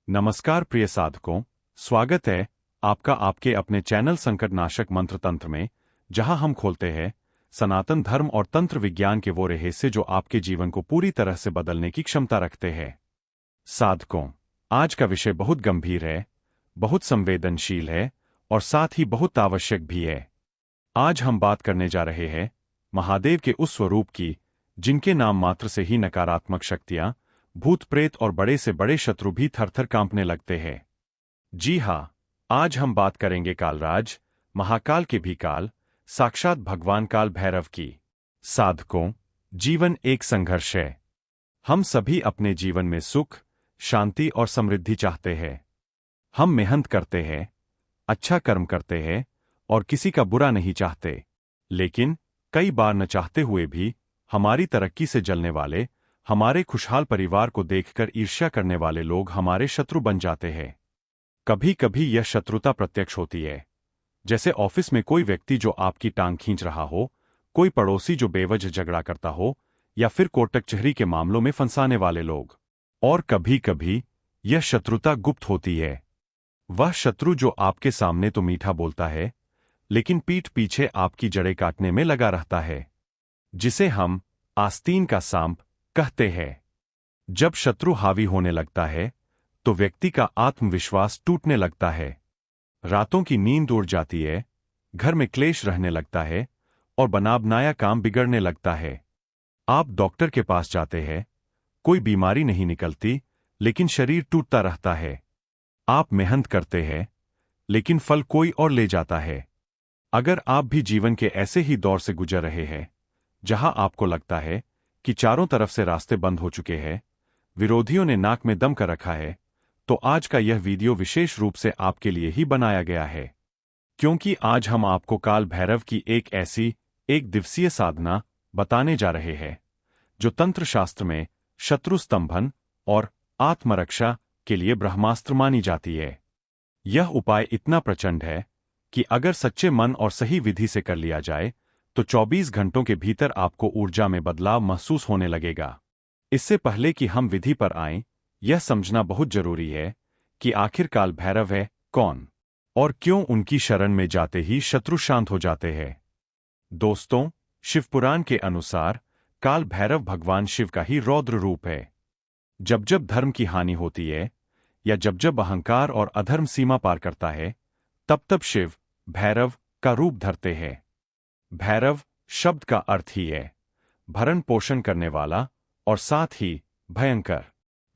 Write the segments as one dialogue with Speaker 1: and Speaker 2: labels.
Speaker 1: नमस्कार प्रिय साधकों, स्वागत है आपका आपके अपने चैनल संकटनाशक मंत्र तंत्र में, जहां हम खोलते हैं सनातन धर्म और तंत्र विज्ञान के वो रहस्य जो आपके जीवन को पूरी तरह से बदलने की क्षमता रखते हैं। साधकों, आज का विषय बहुत गंभीर है, बहुत संवेदनशील है और साथ ही बहुत आवश्यक भी है। आज हम बात करने जा रहे हैं महादेव के उस स्वरूप की जिनके नाम मात्र से ही नकारात्मक शक्तियां, भूत प्रेत और बड़े से बड़े शत्रु भी थरथर कांपने लगते हैं। जी हां, आज हम बात करेंगे कालराज, महाकाल के भी काल, साक्षात भगवान काल भैरव की। साधकों, जीवन एक संघर्ष है। हम सभी अपने जीवन में सुख, शांति और समृद्धि चाहते हैं। हम मेहनत करते हैं, अच्छा कर्म करते हैं और किसी का बुरा नहीं चाहते। लेकिन कई बार न चाहते हुए भी हमारी तरक्की से जलने वाले, हमारे खुशहाल परिवार को देखकर ईर्ष्या करने वाले लोग हमारे शत्रु बन जाते हैं। कभी कभी यह शत्रुता प्रत्यक्ष होती है, जैसे ऑफिस में कोई व्यक्ति जो आपकी टांग खींच रहा हो, कोई पड़ोसी जो बेवजह झगड़ा करता हो, या फिर कोर्ट कचहरी के मामलों में फंसाने वाले लोग। और कभी कभी यह शत्रुता गुप्त होती है। वह शत्रु जो आपके सामने तो मीठा बोलता है, लेकिन पीठ पीछे आपकी जड़ें काटने में लगा रहता है, जिसे हम आस्तीन का सांप कहते हैं। जब शत्रु हावी होने लगता है तो व्यक्ति का आत्मविश्वास टूटने लगता है, रातों की नींद उड़ जाती है, घर में क्लेश रहने लगता है और बनाया काम बिगड़ने लगता है। आप डॉक्टर के पास जाते हैं, कोई बीमारी नहीं निकलती, लेकिन शरीर टूटता रहता है। आप मेहनत करते हैं, लेकिन फल कोई और ले जाता है। अगर आप भी जीवन के ऐसे ही दौर से गुजर रहे हैं, जहां आपको लगता है कि चारों तरफ से रास्ते बंद हो चुके हैं, विरोधियों ने नाक में दम कर रखा है, तो आज का यह वीडियो विशेष रूप से आपके लिए ही बनाया गया है। क्योंकि आज हम आपको काल भैरव की एक दिवसीय साधना बताने जा रहे हैं, जो तंत्र शास्त्र में शत्रु स्तंभन और आत्मरक्षा के लिए ब्रह्मास्त्र मानी जाती है। यह उपाय इतना प्रचंड है कि अगर सच्चे मन और सही विधि से कर लिया जाए तो 24 घंटों के भीतर आपको ऊर्जा में बदलाव महसूस होने लगेगा। इससे पहले कि हम विधि पर आएं, यह समझना बहुत जरूरी है कि आखिर काल भैरव है कौन और क्यों उनकी शरण में जाते ही शत्रु शांत हो जाते हैं। दोस्तों, शिवपुराण के अनुसार काल भैरव भगवान शिव का ही रौद्र रूप है। जब जब धर्म की हानि होती है या जब जब अहंकार और अधर्म सीमा पार करता है, तब तब शिव भैरव का रूप धरते हैं। भैरव शब्द का अर्थ ही है भरण पोषण करने वाला और साथ ही भयंकर।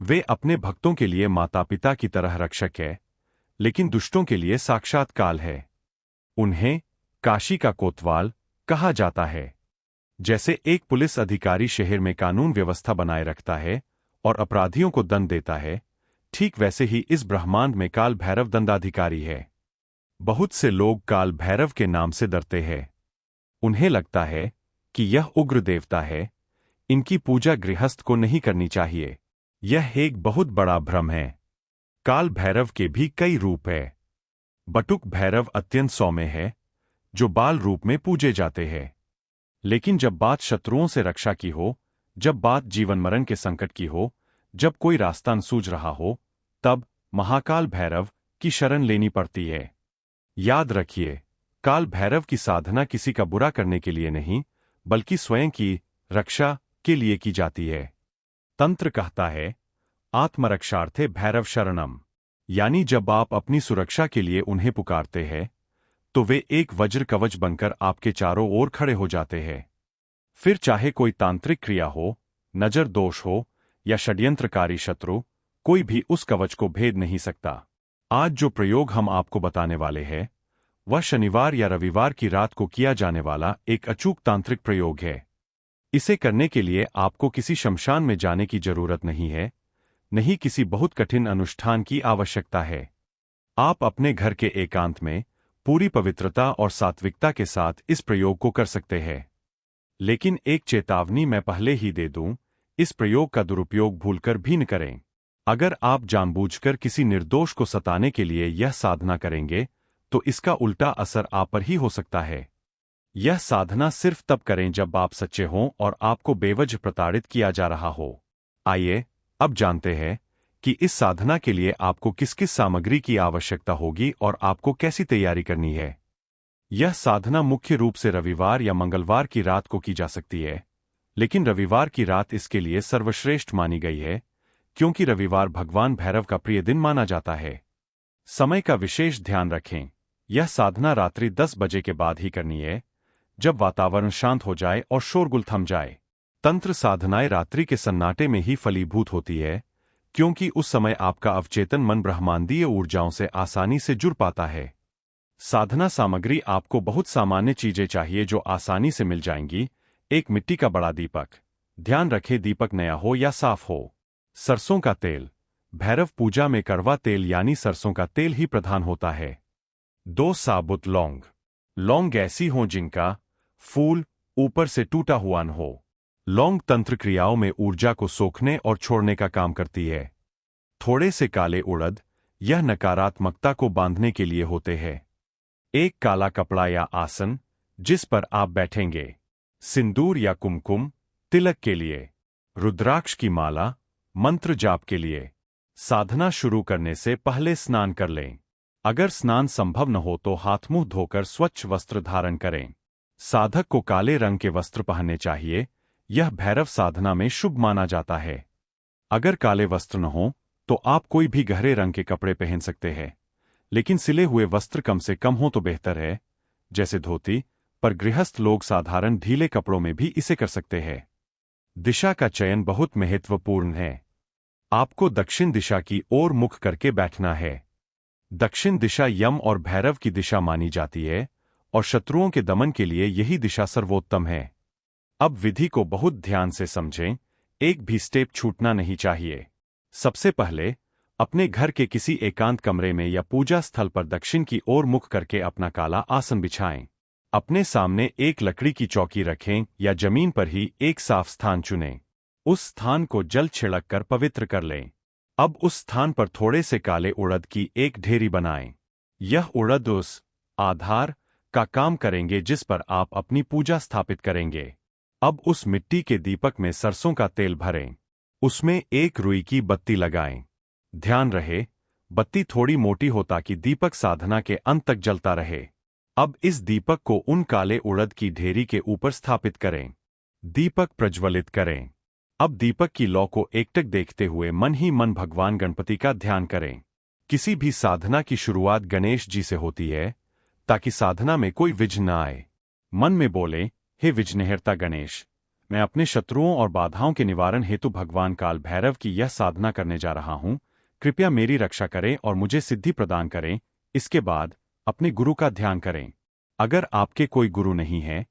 Speaker 1: वे अपने भक्तों के लिए माता पिता की तरह रक्षक है, लेकिन दुष्टों के लिए साक्षात काल है। उन्हें काशी का कोतवाल कहा जाता है। जैसे एक पुलिस अधिकारी शहर में कानून व्यवस्था बनाए रखता है और अपराधियों को दंड देता है, ठीक वैसे ही इस ब्रह्मांड में काल भैरव दंडाधिकारी है। बहुत से लोग काल भैरव के नाम से डरते हैं। उन्हें लगता है कि यह उग्र देवता है, इनकी पूजा गृहस्थ को नहीं करनी चाहिए। यह एक बहुत बड़ा भ्रम है। काल भैरव के भी कई रूप है। बटुक भैरव अत्यंत सौम्य है, जो बाल रूप में पूजे जाते हैं। लेकिन जब बात शत्रुओं से रक्षा की हो, जब बात जीवन मरण के संकट की हो, जब कोई रास्ता न सूझ रहा हो, तब महाकाल भैरव की शरण लेनी पड़ती है। याद रखिए, काल भैरव की साधना किसी का बुरा करने के लिए नहीं, बल्कि स्वयं की रक्षा के लिए की जाती है। तंत्र कहता है, आत्मरक्षार्थे भैरव शरणम, यानी जब आप अपनी सुरक्षा के लिए उन्हें पुकारते हैं, तो वे एक वज्र कवच बनकर आपके चारों ओर खड़े हो जाते हैं। फिर चाहे कोई तांत्रिक क्रिया हो, नजर दोष हो या षड्यंत्रकारी शत्रु, कोई भी उस कवच को भेद नहीं सकता। आज जो प्रयोग हम आपको बताने वाले हैं, वह शनिवार या रविवार की रात को किया जाने वाला एक अचूक तांत्रिक प्रयोग है। इसे करने के लिए आपको किसी शमशान में जाने की जरूरत नहीं है, नहीं किसी बहुत कठिन अनुष्ठान की आवश्यकता है। आप अपने घर के एकांत में पूरी पवित्रता और सात्विकता के साथ इस प्रयोग को कर सकते हैं। लेकिन एक चेतावनी मैं पहले ही दे दूं, इस प्रयोग का दुरुपयोग भूलकर भी न करें। अगर आप जानबूझकर किसी निर्दोष को सताने के लिए यह साधना करेंगे, तो इसका उल्टा असर आप पर ही हो सकता है। यह साधना सिर्फ तब करें जब आप सच्चे हों और आपको बेवजह प्रताड़ित किया जा रहा हो। आइए अब जानते हैं कि इस साधना के लिए आपको किस किस सामग्री की आवश्यकता होगी और आपको कैसी तैयारी करनी है। यह साधना मुख्य रूप से रविवार या मंगलवार की रात को की जा सकती है, लेकिन रविवार की रात इसके लिए सर्वश्रेष्ठ मानी गई है, क्योंकि रविवार भगवान भैरव का प्रिय दिन माना जाता है। समय का विशेष ध्यान रखें। यह साधना रात्रि 10 बजे के बाद ही करनी है, जब वातावरण शांत हो जाए और शोरगुल थम जाए। तंत्र साधनाएं रात्रि के सन्नाटे में ही फलीभूत होती है, क्योंकि उस समय आपका अवचेतन मन ब्रह्मांडीय ऊर्जाओं से आसानी से जुड़ पाता है। साधना सामग्री आपको बहुत सामान्य चीजें चाहिए जो आसानी से मिल जाएंगी। एक मिट्टी का बड़ा दीपक। ध्यान रखें दीपक नया हो या साफ हो। सरसों का तेल। भैरव पूजा में कड़वा तेल यानी सरसों का तेल ही प्रधान होता है। 2 साबुत लौंग। लौंग ऐसी हों जिनका फूल ऊपर से टूटा हुआ न हो। लौंग तंत्र क्रियाओं में ऊर्जा को सोखने और छोड़ने का काम करती है। थोड़े से काले उड़द। यह नकारात्मकता को बांधने के लिए होते हैं। एक काला कपड़ा या आसन जिस पर आप बैठेंगे। सिंदूर या कुमकुम तिलक के लिए। रुद्राक्ष की माला मंत्र जाप के लिए। साधना शुरू करने से पहले स्नान कर लें। अगर स्नान संभव न हो तो हाथ मुंह धोकर स्वच्छ वस्त्र धारण करें। साधक को काले रंग के वस्त्र पहनने चाहिए, यह भैरव साधना में शुभ माना जाता है। अगर काले वस्त्र न हो तो आप कोई भी गहरे रंग के कपड़े पहन सकते हैं, लेकिन सिले हुए वस्त्र कम से कम हो तो बेहतर है, जैसे धोती, पर गृहस्थ लोग साधारण ढीले कपड़ों में भी इसे कर सकते हैं। दिशा का चयन बहुत महत्वपूर्ण है। आपको दक्षिण दिशा की ओर मुख करके बैठना है। दक्षिण दिशा यम और भैरव की दिशा मानी जाती है और शत्रुओं के दमन के लिए यही दिशा सर्वोत्तम है। अब विधि को बहुत ध्यान से समझें, एक भी स्टेप छूटना नहीं चाहिए। सबसे पहले अपने घर के किसी एकांत कमरे में या पूजा स्थल पर दक्षिण की ओर मुख करके अपना काला आसन बिछाएं। अपने सामने एक लकड़ी की चौकी रखें या जमीन पर ही एक साफ स्थान चुनें। उस स्थान को जल छिड़क कर पवित्र कर लें। अब उस स्थान पर थोड़े से काले उड़द की एक ढेरी बनाएं। यह उड़द उस आधार का काम करेंगे जिस पर आप अपनी पूजा स्थापित करेंगे। अब उस मिट्टी के दीपक में सरसों का तेल भरें। उसमें एक रुई की बत्ती लगाएं। ध्यान रहे, बत्ती थोड़ी मोटी हो ताकि दीपक साधना के अंत तक जलता रहे। अब इस दीपक को उन काले उड़द की ढेरी के ऊपर स्थापित करें। दीपक प्रज्वलित करें। अब दीपक की लौ को एकटक देखते हुए मन ही मन भगवान गणपति का ध्यान करें। किसी भी साधना की शुरुआत गणेश जी से होती है, ताकि साधना में कोई विघ्न न आए। मन में बोले, हे विघ्नहर्ता गणेश, मैं अपने शत्रुओं और बाधाओं के निवारण हेतु भगवान काल भैरव की यह साधना करने जा रहा हूं। कृपया मेरी रक्षा करें और मुझे सिद्धि प्रदान करें। इसके बाद अपने गुरु का ध्यान करें। अगर आपके कोई गुरु नहीं है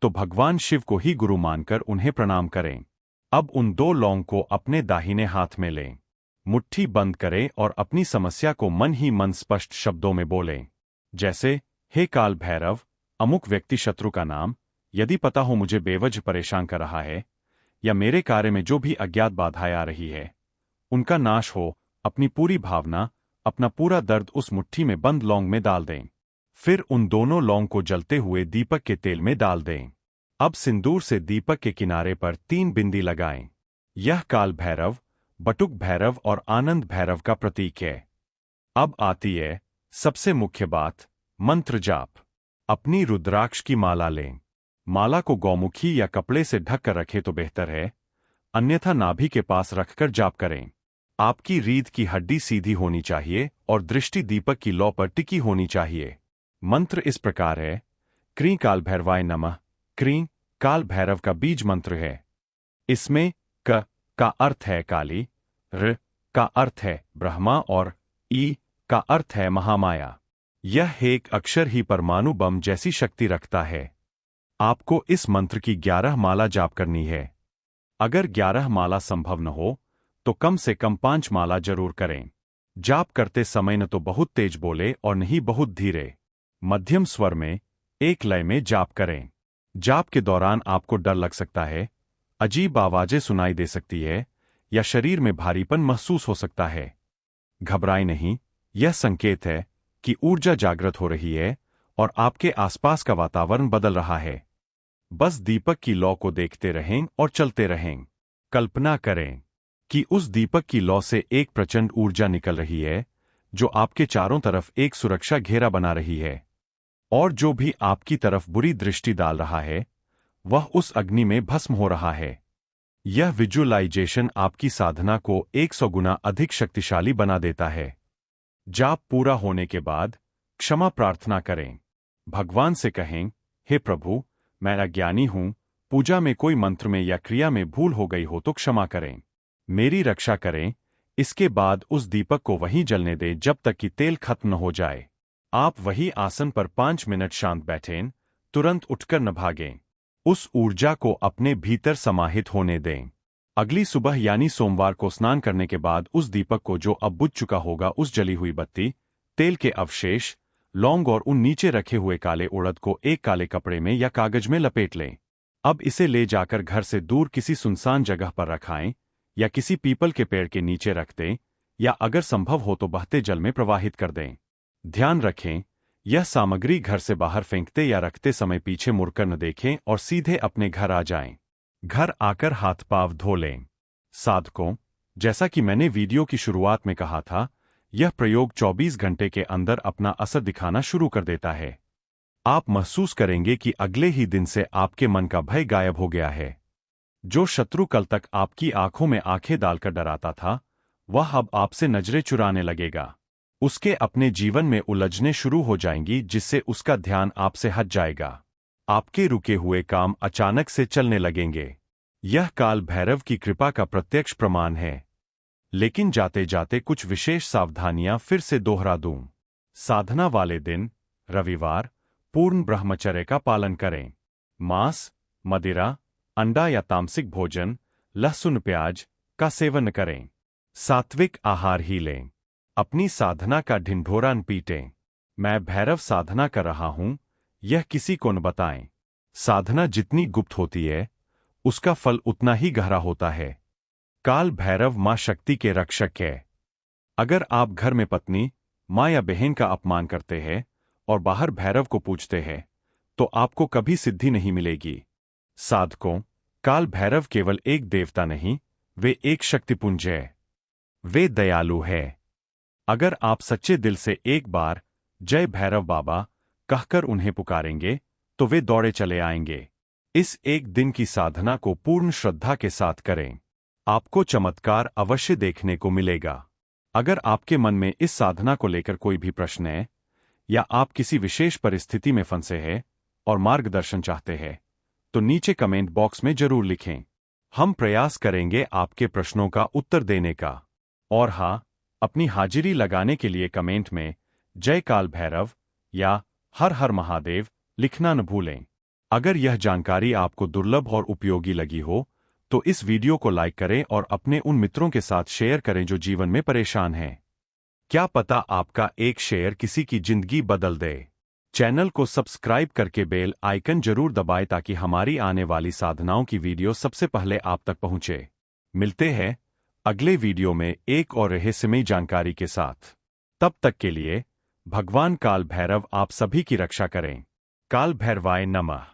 Speaker 1: तो भगवान शिव को ही गुरु मानकर उन्हें प्रणाम करें। अब उन 2 लौंग को अपने दाहिने हाथ में लें। मुट्ठी बंद करें और अपनी समस्या को मन ही मन स्पष्ट शब्दों में बोलें, जैसे, हे काल भैरव, अमुक व्यक्ति शत्रु का नाम, यदि पता हो मुझे बेवजह परेशान कर रहा है या मेरे कार्य में जो भी अज्ञात बाधाएं आ रही है उनका नाश हो। अपनी पूरी भावना, अपना पूरा दर्द उस मुट्ठी में बंद लौंग में डाल दें। फिर उन दोनों लौंग को जलते हुए दीपक के तेल में डाल दें। अब सिंदूर से दीपक के किनारे पर 3 बिंदी लगाएं। यह काल भैरव, बटुक भैरव और आनंद भैरव का प्रतीक है। अब आती है सबसे मुख्य बात, मंत्र जाप। अपनी रुद्राक्ष की माला लें। माला को गौमुखी या कपड़े से ढक कर रखें तो बेहतर है, अन्यथा नाभि के पास रखकर जाप करें। आपकी रीढ़ की हड्डी सीधी होनी चाहिए और दृष्टि दीपक की लौ पर टिकी होनी चाहिए। मंत्र इस प्रकार है, क्रीं काल भैरवाय नमः। क्रीं काल भैरव का बीज मंत्र है। इसमें क का अर्थ है काली, र का अर्थ है ब्रह्मा और ई का अर्थ है महामाया। यह एक अक्षर ही परमाणु बम जैसी शक्ति रखता है। आपको इस मंत्र की 11 माला जाप करनी है। अगर 11 माला संभव न हो तो कम से कम 5 माला जरूर करें। जाप करते समय न तो बहुत तेज बोले और न ही बहुत धीरे, मध्यम स्वर में एक लय में जाप करें। जाप के दौरान आपको डर लग सकता है, अजीब आवाजें सुनाई दे सकती है या शरीर में भारीपन महसूस हो सकता है। घबराएं नहीं, यह संकेत है कि ऊर्जा जागृत हो रही है और आपके आसपास का वातावरण बदल रहा है। बस दीपक की लौ को देखते रहें और चलते रहें। कल्पना करें कि उस दीपक की लौ से एक प्रचंड ऊर्जा निकल रही है जो आपके चारों तरफ एक सुरक्षा घेरा बना रही है, और जो भी आपकी तरफ बुरी दृष्टि डाल रहा है वह उस अग्नि में भस्म हो रहा है। यह विजुअलाइजेशन आपकी साधना को 100 गुना अधिक शक्तिशाली बना देता है। जाप पूरा होने के बाद क्षमा प्रार्थना करें। भगवान से कहें, हे प्रभु, मैं अज्ञानी हूं, पूजा में कोई मंत्र में या क्रिया में भूल हो गई हो तो क्षमा करें, मेरी रक्षा करें। इसके बाद उस दीपक को वहीं जलने दें जब तक कि तेल खत्म न हो जाए। आप वही आसन पर 5 मिनट शांत बैठें, तुरंत उठकर न भागें। उस ऊर्जा को अपने भीतर समाहित होने दें। अगली सुबह यानी सोमवार को स्नान करने के बाद उस दीपक को, जो अब बुझ चुका होगा, उस जली हुई बत्ती, तेल के अवशेष, लौंग और उन नीचे रखे हुए काले उड़द को एक काले कपड़े में या कागज में लपेट लें। अब इसे ले जाकर घर से दूर किसी सुनसान जगह पर रखाएं या किसी पीपल के पेड़ के नीचे रख दें, या अगर संभव हो तो बहते जल में प्रवाहित कर दें। ध्यान रखें, यह सामग्री घर से बाहर फेंकते या रखते समय पीछे मुड़कर न देखें और सीधे अपने घर आ जाएं। घर आकर हाथ पांव धो लें। साधकों, जैसा कि मैंने वीडियो की शुरुआत में कहा था, यह प्रयोग 24 घंटे के अंदर अपना असर दिखाना शुरू कर देता है। आप महसूस करेंगे कि अगले ही दिन से आपके मन का भय गायब हो गया है। जो शत्रु कल तक आपकी आंखों में आंखें डालकर डराता था, वह अब आपसे नजरें चुराने लगेगा। उसके अपने जीवन में उलझने शुरू हो जाएंगी, जिससे उसका ध्यान आपसे हट जाएगा। आपके रुके हुए काम अचानक से चलने लगेंगे। यह काल भैरव की कृपा का प्रत्यक्ष प्रमाण है। लेकिन जाते जाते कुछ विशेष सावधानियां फिर से दोहरा दूं। साधना वाले दिन, रविवार, पूर्ण ब्रह्मचर्य का पालन करें। मांस, मदिरा, अंडा या तामसिक भोजन, लहसुन प्याज का सेवन करें। सात्विक आहार ही लें। अपनी साधना का ढिंढोरा न पीटें। मैं भैरव साधना कर रहा हूं, यह किसी को न बताएं। साधना जितनी गुप्त होती है, उसका फल उतना ही गहरा होता है। काल भैरव मां शक्ति के रक्षक है। अगर आप घर में पत्नी, मां या बहन का अपमान करते हैं और बाहर भैरव को पूजते हैं, तो आपको कभी सिद्धि नहीं मिलेगी। साधकों, काल भैरव केवल एक देवता नहीं, वे एक शक्तिपुंज है। वे दयालु है। अगर आप सच्चे दिल से एक बार जय भैरव बाबा कहकर उन्हें पुकारेंगे, तो वे दौड़े चले आएंगे। इस एक दिन की साधना को पूर्ण श्रद्धा के साथ करें। आपको चमत्कार अवश्य देखने को मिलेगा। अगर आपके मन में इस साधना को लेकर कोई भी प्रश्न है, या आप किसी विशेष परिस्थिति में फंसे हैं और मार्गदर्शन चाहते हैं, तो नीचे कमेंट बॉक्स में जरूर लिखें। हम प्रयास करेंगे आपके प्रश्नों का उत्तर देने का। और हाँ, अपनी हाजिरी लगाने के लिए कमेंट में जय काल भैरव या हर हर महादेव लिखना न भूलें। अगर यह जानकारी आपको दुर्लभ और उपयोगी लगी हो, तो इस वीडियो को लाइक करें और अपने उन मित्रों के साथ शेयर करें जो जीवन में परेशान हैं। क्या पता आपका एक शेयर किसी की जिंदगी बदल दे। चैनल को सब्सक्राइब करके बेल आइकन जरूर दबाएं ताकि हमारी आने वाली साधनाओं की वीडियो सबसे पहले आप तक पहुंचे। मिलते हैं अगले वीडियो में एक और रहस्यमयी जानकारी के साथ। तब तक के लिए भगवान काल भैरव आप सभी की रक्षा करें। काल भैरवाय नमः।